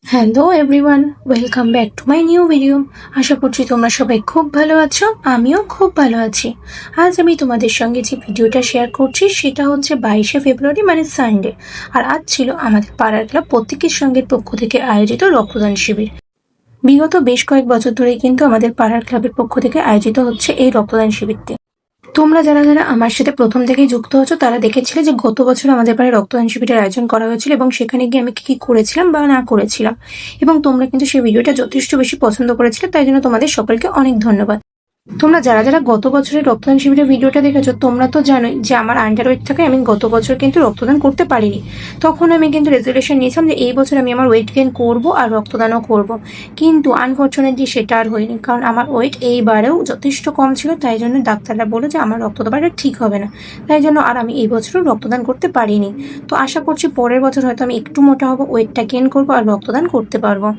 Hello everyone, welcome back to my new video. আশা করছি তোমরা সবাই খুব ভালো আছো, আমিও খুব ভালো আছি। আজ আমি তোমাদের সঙ্গে যে ভিডিওটা শেয়ার করছি সেটা হচ্ছে 22শে ফেব্রুয়ারি মানে সানডে। আর আজ ছিল আমাদের পাড়ার ক্লাব প্রত্যেকের সঙ্গের পক্ষ থেকে আয়োজিত রক্তদান শিবির। বিগত বেশ কয়েক বছর ধরেই কিন্তু আমাদের পাড়ার ক্লাবের পক্ষ থেকে আয়োজিত হচ্ছে এই রক্তদান শিবিরটি। তোমরা যারা যারা আমার সাথে প্রথম থেকেই যুক্ত হচ্ছ তারা দেখেছিলে যে গত বছর আমাদের পাড়ায় রক্তদান শিবিরের আয়োজন করা হয়েছিল এবং সেখানে গিয়ে আমি কি করেছিলাম বা না করেছিলাম, এবং তোমরা কিন্তু সেই ভিডিওটা যথেষ্ট বেশি পছন্দ করেছিলে, তাই জন্য তোমাদের সকলকে অনেক ধন্যবাদ। তোমরা যারা যারা গত বছরের রক্তদান শিবিরের ভিডিওটা দেখেছো তোমরা তো জানোই যে আমার আন্ডারওয়েট থাকে, আমি গত বছর কিন্তু রক্তদান করতে পারিনি। তখন আমি কিন্তু রেজলিউশন নিয়েছিলাম যে এই বছর আমি আমার ওয়েট গেইন করবো আর রক্তদানও করব, কিন্তু আনফর্চুনেটলি সেটা আর হয়নি, কারণ আমার ওয়েট এইবারেও যথেষ্ট কম ছিল। তাই জন্য ডাক্তাররা বলে যে আমার রক্ত দেওয়াটা ঠিক হবে না, তাই জন্য আর আমি এই বছরও রক্তদান করতে পারিনি। তো আশা করছি পরের বছর হয়তো আমি একটু মোটা হবো, ওয়েটটা গেইন করবো আর রক্তদান করতে পারবো।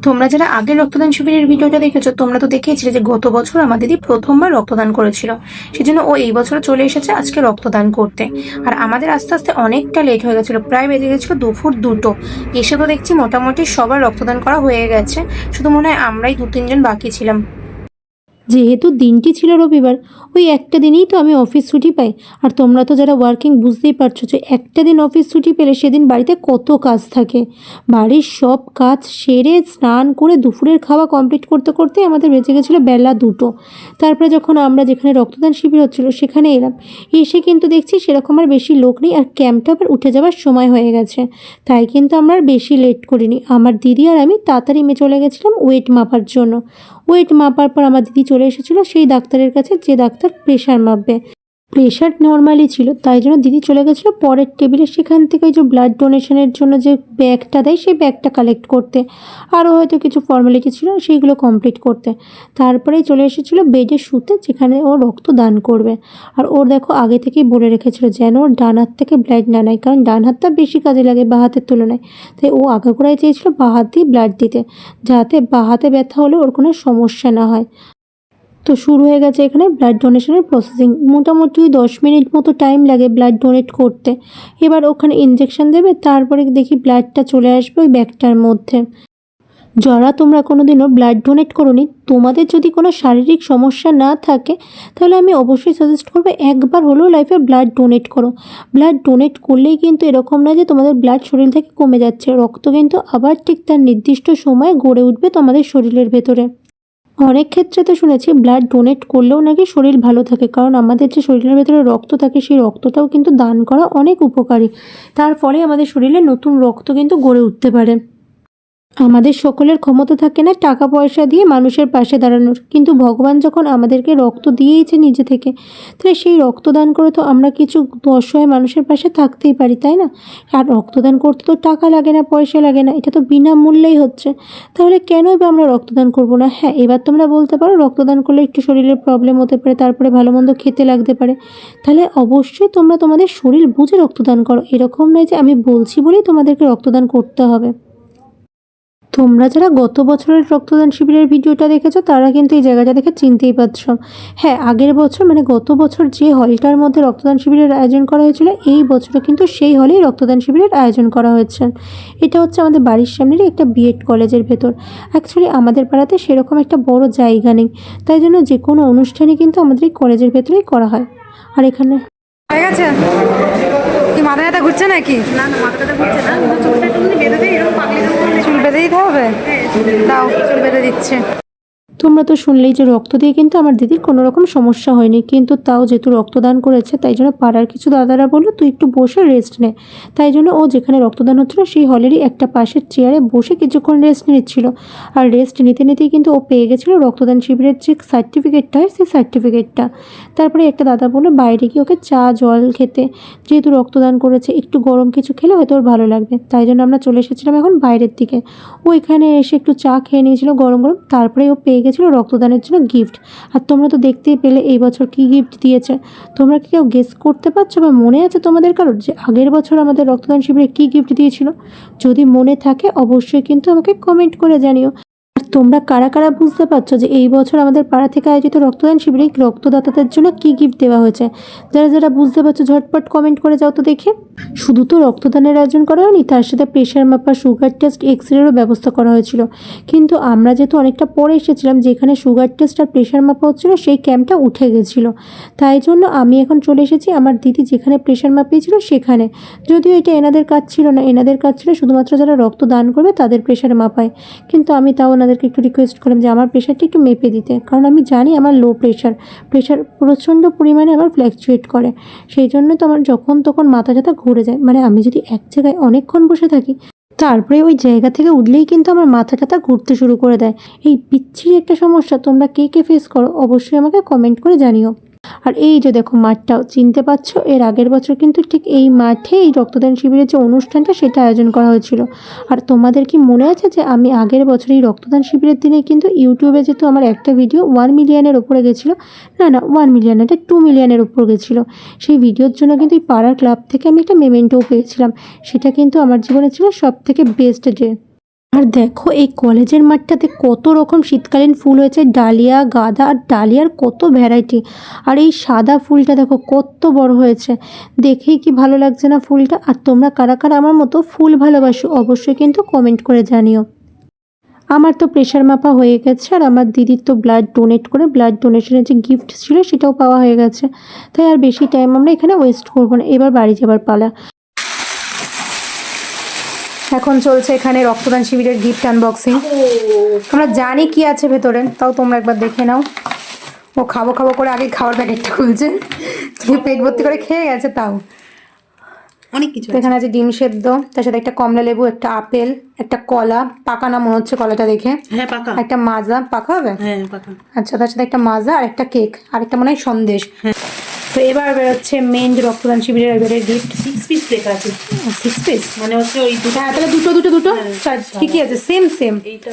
তোমরা যারা আগে রক্তদান শিবিরের ভিডিওটা দেখেছো তোমরা তো দেখেছিলে যে গত বছর আমার দিদি প্রথমবার রক্তদান করেছিল, সেজন্য ও এই বছর চলে এসেছে আজকে রক্তদান করতে। আর আমাদের আস্তে আস্তে অনেকটা লেট হয়ে গেছিলো, প্রায় বেজে গেছিলো দুপুর 2টো। এসে তো দেখছি মোটামুটি সবার রক্তদান করা হয়ে গেছে, শুধু মনে হয় আমরাই 2-3 জন বাকি ছিলাম। যেহেতু দিনটি ছিল রবিবার, ওই একটা দিনেই তো আমি অফিস ছুটি পাই। আর তোমরা তো যারা ওয়ার্কিং বুঝতেই পারছো যে একটা দিন অফিস ছুটি পেলে সেদিন বাড়িতে কত কাজ থাকে। বাড়ির সব কাজ সেরে স্নান করে দুপুরের খাওয়া কমপ্লিট করতে করতে আমাদের বেঁচে গেছিলো বেলা 2টো। তারপরে যখন আমরা যেখানে রক্তদান শিবির হচ্ছিল সেখানে এলাম, এসে কিন্তু দেখছি সেরকম আর বেশি লোক নেই, আর ক্যাম্পটা আবার উঠে যাওয়ার সময় হয়ে গেছে। তাই কিন্তু আমরা আর বেশি লেট করিনি, আমার দিদি আর আমি তাড়াতাড়ি চলে গেছিলাম ওয়েট মাপার জন্য। ওয়েট মাপার পর আমার দিদি চলে এসেছিলো সেই ডাক্তারের কাছে যে ডাক্তার প্রেশার মাপবে। প্রেশার নর্মালি ছিল, তাই জন্য দিদি চলে গেছিলো পরের টেবিলে সেখান থেকে ওই যে ব্লাড ডোনেশনের জন্য যে ব্যাগটা দেয় সেই ব্যাগটা কালেক্ট করতে, আরও হয়তো কিছু ফর্মালিটি ছিল সেইগুলো কমপ্লিট করতে। তারপরেই চলে এসেছিলো বেডে শুতে, যেখানে ও রক্ত দান করবে। আর ওর দেখো আগে থেকেই বলে রেখেছিল যেন ওর ডান হাত থেকে ব্লাড না নেয়, কারণ ডান হাতটা বেশি কাজে লাগে বাঁ হাতের তুলনায়। তাই ও আগাগোড়ায় চেয়েছিল বাঁ হাত দিয়ে ব্লাড দিতে, যাতে বাঁ হাতে ব্যথা হলে ওর কোনো সমস্যা না হয়। তো শুরু হয়ে গেছে এখানে ব্লাড ডোনেশনের প্রসেসিং। মোটামুটি 10 মিনিট মতো টাইম লাগে ব্লাড ডোনেট করতে। এবার ওখানে ইনজেকশন দেবে, তারপরে দেখি ব্লাডটা চলে আসবে ওই ব্যাগটার মধ্যে। যারা তোমরা কোনোদিনও ব্লাড ডোনেট করোনি, তোমাদের যদি কোনো শারীরিক সমস্যা না থাকে তাহলে আমি অবশ্যই সাজেস্ট করবো একবার হলেও লাইফে ব্লাড ডোনেট করো। ব্লাড ডোনেট করলেই কিন্তু এরকম না যে তোমাদের ব্লাড শরীর থেকে কমে যাচ্ছে, রক্ত কিন্তু আবার ঠিক তার নির্দিষ্ট সময়ে গড়ে উঠবে তোমাদের শরীরের ভেতরে। অনেক ক্ষেত্রে তো শুনেছি ব্লাড ডোনেট করলেও নাকি শরীর ভালো থাকে, কারণ আমাদের যে শরীরের ভেতরে রক্ত থাকে সেই রক্তটাও কিন্তু দান করা অনেক উপকারী। তার ফলে আমাদের শরীরে নতুন রক্ত কিন্তু গড়ে উঠতে পারে। আমাদের সকলের ক্ষমতা থাকে না টাকা পয়সা দিয়ে মানুষের পাশে দাঁড়ানোর, কিন্তু ভগবান যখন আমাদেরকে রক্ত দিয়েইছে নিজে থেকে, তাহলে সেই রক্তদান করে তো আমরা কিছু অসহায় মানুষের পাশে থাকতেই পারি, তাই না? আর রক্তদান করতে তো টাকা লাগে না, পয়সা লাগে না, এটা তো বিনামূল্যেই হচ্ছে। তাহলে কেনই বা আমরা রক্তদান করব না? হ্যাঁ, এবার তোমরা বলতে পারো রক্তদান করলে একটু শরীরের প্রবলেম হতে পারে, তারপরে ভালো মন্দ খেতে লাগতে পারে। তাহলে অবশ্যই তোমরা তোমাদের শরীর বুঝে রক্তদান করো, এরকম নয় যে আমি বলছি বলেই তোমাদেরকে রক্তদান করতে হবে। তোমরা যারা গত বছরের রক্তদান শিবিরের ভিডিওটা দেখেছো তারা কিন্তু এই জায়গাটা দেখে চিনতেই পারছো। হ্যাঁ, আগের বছর মানে গত বছর যে হলটার মধ্যে রক্তদান শিবিরের আয়োজন করা হয়েছিল, এই বছরও কিন্তু সেই হলেই রক্তদান শিবিরের আয়োজন করা হয়েছে। এটা হচ্ছে আমাদের বাড়ির সামনেরই একটা বিএড কলেজের ভেতর। অ্যাকচুয়ালি আমাদের পাড়াতে সেরকম একটা বড় জায়গা নেই, তাই জন্য যে কোনো অনুষ্ঠানই কিন্তু আমাদের এই কলেজের ভেতরেই করা হয়। আর এখানে হয়ে গেছে কি মাথা ব্যথা ঘুরছে নাকি? না না, মাথা ব্যথা ঘুরছে না, চোখটা একটু বেঁধে দেয়, এরকম পাগলি চুল বেঁধে দিতে হবে? দাও, চুল বেঁধে দিচ্ছে। তোমরা তো শুনলেই যে রক্ত দিয়ে কিন্তু আমার দিদির কোনো রকম সমস্যা হয়নি, কিন্তু তাও যেহেতু রক্তদান করেছে তাই জন্য পাড়ার কিছু দাদারা বললো তুই একটু বসে রেস্ট নে। তাই জন্য ও যেখানে রক্তদান হচ্ছিলো সেই হলেরই একটা পাশের চেয়ারে বসে কিছুক্ষণ রেস্ট নিচ্ছিল। আর রেস্ট নিতে নিতেই কিন্তু ও পেয়ে গেছিলো রক্তদান শিবিরের যে সার্টিফিকেটটা হয় সেই সার্টিফিকেটটা। তারপরে একটা দাদা বললো বাইরে গিয়ে ওকে চা জল খেতে, যেহেতু রক্তদান করেছে একটু গরম কিছু খেলে হয়তো ওর ভালো লাগবে। তাই জন্য আমরা চলে এসেছিলাম এখন বাইরের দিকে। ও এখানে এসে একটু চা খেয়ে নিয়েছিল গরম গরম, তারপরে ও পেয়ে গেছিলো রক্তদানের জন্য গিফট। আর তোমরা তো দেখতেই পেলে এই বছর কি গিফট দিয়েছে। তোমরা কি কেউ গেস করতে পারছো বা মনে আছে তোমাদের কারোর যে আগের বছর আমাদের রক্তদান শিবিরে কি গিফট দিয়েছিল? যদি মনে থাকে অবশ্যই কিন্তু আমাকে কমেন্ট করে জানিও। আর তোমরা কারা কারা বুঝতে পারছো যে এই বছর আমাদের পাড়া থেকে আয়োজিত রক্তদান শিবিরে রক্তদাতাদের জন্য কী গিফট দেওয়া হয়েছে? যারা যারা বুঝতে পারছো ঝটপট কমেন্ট করে যাও তো দেখে। শুধু তো রক্তদানের আয়োজন করা হয়নি, তার সাথে প্রেশার মাপা, সুগার টেস্ট, এক্সরেরও ব্যবস্থা করা হয়েছিল। কিন্তু আমরা যেহেতু অনেকটা পরে এসেছিলাম, যেখানে সুগার টেস্ট আর প্রেশার মাপা হচ্ছিলো সেই ক্যাম্পটা উঠে গেছিলো। তাই জন্য আমি এখন চলে এসেছি আমার দিদি যেখানে প্রেশার মাপিয়েছিল সেখানে। যদিও এটা এনাদের কাজ ছিল না, এনাদের কাজ ছিল শুধুমাত্র যারা রক্তদান করবে তাদের প্রেশারে মাপায়। কিন্তু আমি তাও ওনাদেরকে একটু রিকোয়েস্ট করলাম যে আমার প্রেশারটা একটু মেপে দিতে, কারণ আমি জানি আমার লো প্রেশার প্রচণ্ড পরিমাণে আমার ফ্ল্যাকচুয়েট করে। সেই জন্য তো আমার যখন তখন মাথা ব্যথা ঘুরে যায়, মানে আমি যদি এক জায়গায় অনেকক্ষণ বসে থাকি তারপরে ওই জায়গা থেকে উঠলেই কিন্তু আমার মাথা টাথা ঘুরতে শুরু করে দেয়। এই বিচ্ছিরি একটা সমস্যা তোমরা কে কে ফেস করো অবশ্যই আমাকে কমেন্ট করে জানিও। আর এই যে দেখো মাঠটাও চিনতে পারছো, এর আগের বছর কিন্তু ঠিক এই মাঠে এই রক্তদান শিবিরের যে অনুষ্ঠানটা সেটা আয়োজন করা হয়েছিল। আর তোমাদের কি মনে আছে যে আমি আগের বছর এই রক্তদান শিবিরের দিনে কিন্তু ইউটিউবে যেহেতু আমার একটা ভিডিও 1 মিলিয়নের ওপরে গেছিলো, না 1 মিলিয়ন, এটা 2 মিলিয়নের ওপর গেছিলো, সেই ভিডিওর জন্য কিন্তু এই পাড়ার ক্লাব থেকে আমি একটা মেমেন্টোও পেয়েছিলাম। সেটা কিন্তু আমার জীবনে ছিল সব থেকে বেস্ট ডে। আর দেখো এই কলেজের মাঠটাতে কত রকম শীতকালীন ফুল হয়েছে, ডালিয়া, গাঁদা, আর ডালিয়ার কত ভ্যারাইটি। আর এই সাদা ফুলটা দেখো কত বড় হয়েছে, দেখেই কি ভালো লাগছে না ফুলটা। আর তোমরা কারা কারা আমার মতো ফুল ভালোবাসো অবশ্যই কিন্তু কমেন্ট করে জানিও। আমার তো প্রেশার মাপা হয়ে গেছে, আর আমার দিদির তো ব্লাড ডোনেশনের যে গিফট ছিল সেটাও পাওয়া হয়ে গেছে। তাই আর বেশি টাইম আমরা এখানে ওয়েস্ট করবো না, এবার বাড়ি যাবার পালা। এখন চলছে এখানে রক্তদান শিবিরের গিফট আনবক্সিং। আমরা জানি কি আছে ভেতরে, তাও তোমরা একবার দেখে নাও। ও খাবো খাবো করে আগে খাবার প্যাকেটটা খুলছে, পেট ভর্তি করে খেয়ে গেছে তাও। অনেক কিছু এখানে আছে ডিম সেদ্ধ, তার সাথে একটা কমলা লেবু, একটা আপেল, একটা কলা, পাকা না মনে হচ্ছে কলাটা দেখে, হ্যাঁ পাকা, একটা মাজা, পাকা হবে, হ্যাঁ পাকা। আচ্ছা, তার সাথে একটা মাজা আর একটা কেক আর একটা মনে হয় সন্দেশ। তো এবার বেরোচ্ছে মেন যে রক্তদান শিবিরের এবারে গিফট। 6 পিস লেখা আছে, 6 পিস, মানে হচ্ছে ওই দুটো। হ্যাঁ তাহলে দুটো ঠিকই আছে, সেম। এইটা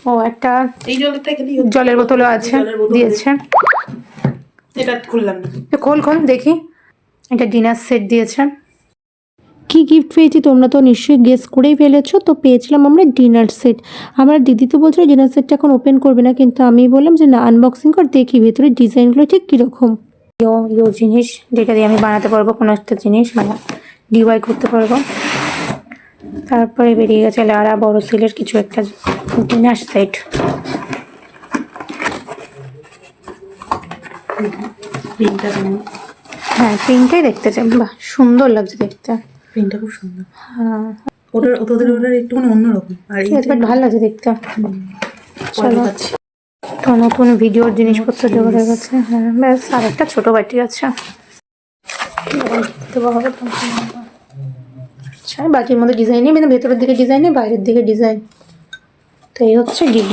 ও একটা এই জলটা খেলেই জলের বোতলও আছে, জলের বোতল দিয়েছে। এটা খুললাম না, খোল দেখি। এটা ডিনার সেট দিয়েছে। কি গিফট পেয়েছি তোমরা তো নিশ্চয়ই গেস করেই ফেলেছো। তো পেয়েছিলাম আমরা ডিনার সেট। আমার দিদি তো বলছিল ডিনার সেটটা এখন ওপেন করবে না, কিন্তু আমি বললাম যে না, আনবক্সিং কর, দেখি ভেতরে ডিজাইনগুলো ঠিক কীরকম। ইউ জিনিস যেটা দিয়ে আমি বানাতে পারবো কোনো একটা জিনিস, মানে ডিওয়াই করতে পারবো। তারপরে বেরিয়ে গেছে লারা বড়সিলের কিছু একটা ডিনার সেট। প্রিন্টটা হ্যাঁ প্রিন্টটাই দেখতে চাই, বাহ সুন্দর লাগছে দেখতে। প্রিন্টটা খুব সুন্দর। হ্যাঁ তোদের ওটার একটু মানে অন্যরকম, আর এই ভালো লাগছে দেখতে। চলো তো নতুন ভিডিওর জিনিসপত্র জোগাড় হয়ে গেছে। হ্যাঁ ব্যাস, আর একটা ছোট বাটি আছে। আচ্ছা বাটির মধ্যে ডিজাইন নেই, মানে ভেতরের দিকে ডিজাইন নেই, বাইরের দিকে ডিজাইন। তো এই হচ্ছে গিফট।